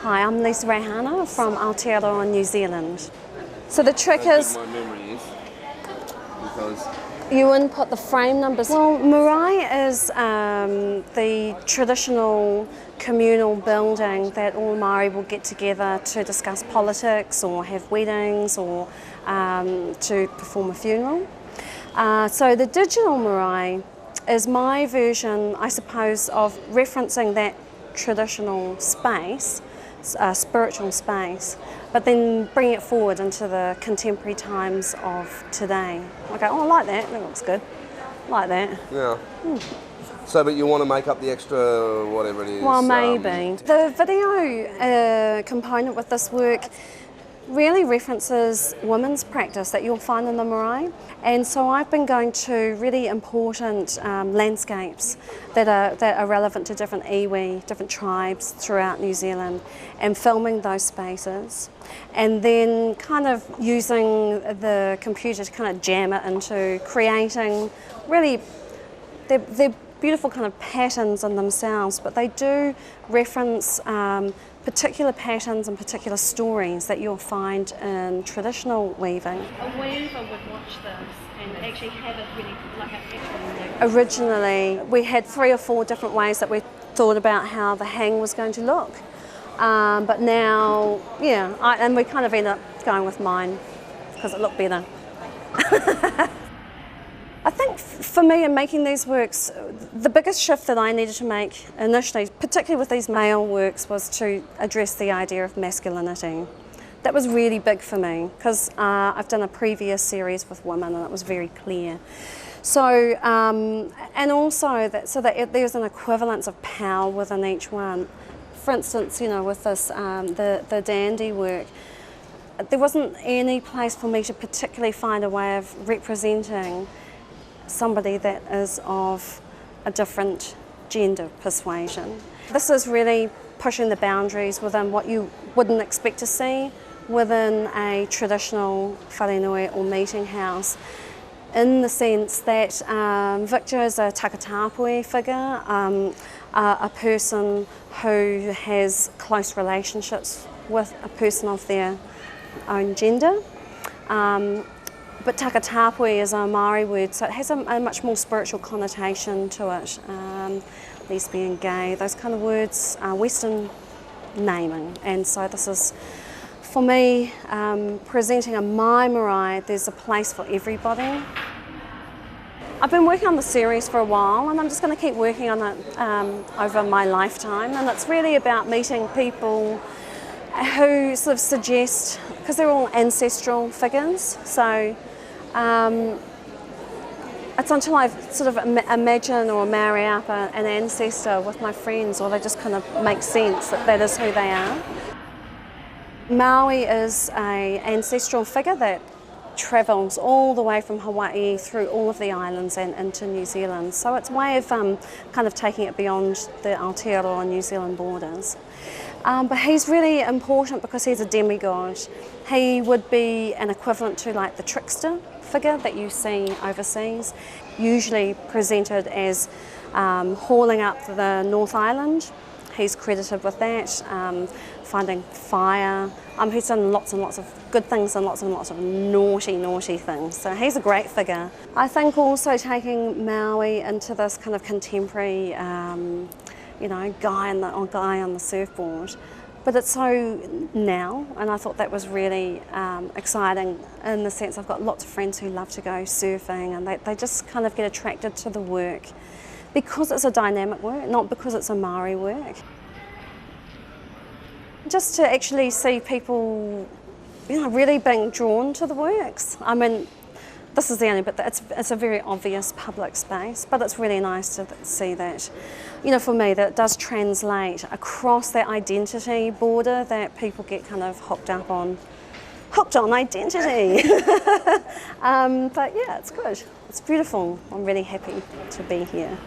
Hi, I'm Lisa Reihana from Aotearoa, New Zealand. So the trick is... my memory is, because... You input the frame numbers. Well, marae is the traditional communal building that all Maori will get together to discuss politics or have weddings or to perform a funeral. So the digital marae is my version, I suppose, of referencing that traditional space, spiritual space, but then bring it forward into the contemporary times of today. I go, oh, I like that, that looks good, like that. Yeah. So, but you want to make up the extra, whatever it is? Well, maybe. The video component with this work really references women's practice that you'll find in the marae, and so I've been going to really important landscapes that are relevant to different iwi, different tribes throughout New Zealand, and filming those spaces, and then kind of using the computer to kind of jam it into creating really they're beautiful kind of patterns in themselves, but they do reference particular patterns and particular stories that you'll find in traditional weaving. A weaver would watch this and actually have it really like an actual... Originally, we had 3 or 4 different ways that we thought about how the hang was going to look. But now, yeah, and we kind of ended up going with mine because it looked better. I think for me in making these works, the biggest shift that I needed to make initially, particularly with these male works, was to address the idea of masculinity. That was really big for me because I've done a previous series with women and it was very clear. So, and also that there's an equivalence of power within each one. For instance, you know, with this, the dandy work, there wasn't any place for me to particularly find a way of representing somebody that is of a different gender persuasion. This is really pushing the boundaries within what you wouldn't expect to see within a traditional wharenui or meeting house, in the sense that Victor is a takatapui figure, a person who has close relationships with a person of their own gender. But takatapui is a Maori word, so it has a much more spiritual connotation to it. Lesbian, gay, those kind of words are Western naming, and so this is, for me, presenting a mai marae, there's a place for everybody. I've been working on the series for a while, and I'm just going to keep working on it over my lifetime, and it's really about meeting people who sort of suggest, because they're all ancestral figures, so it's until I sort of imagine or marry up an ancestor with my friends, or they just kind of make sense that that is who they are. Maui is an ancestral figure that travels all the way from Hawaii through all of the islands and into New Zealand, so it's a way of kind of taking it beyond the Aotearoa New Zealand borders. But he's really important because he's a demigod. He would be an equivalent to like the trickster figure that you see overseas, usually presented as hauling up the North Island. He's credited with that, finding fire. He's done lots and lots of good things and lots of naughty things. So he's a great figure. I think also taking Maui into this kind of contemporary, you know, guy on the surfboard. But it's so now, and I thought that was really exciting in the sense I've got lots of friends who love to go surfing, and they just kind of get attracted to the work because it's a dynamic work, not because it's a Maori work. Just to actually see people, you know, really being drawn to the works. I mean, this is the only bit that it's a very obvious public space, but it's really nice to see that, you know, for me, that it does translate across that identity border that people get kind of hooked on identity. But yeah, it's good. It's beautiful. I'm really happy to be here.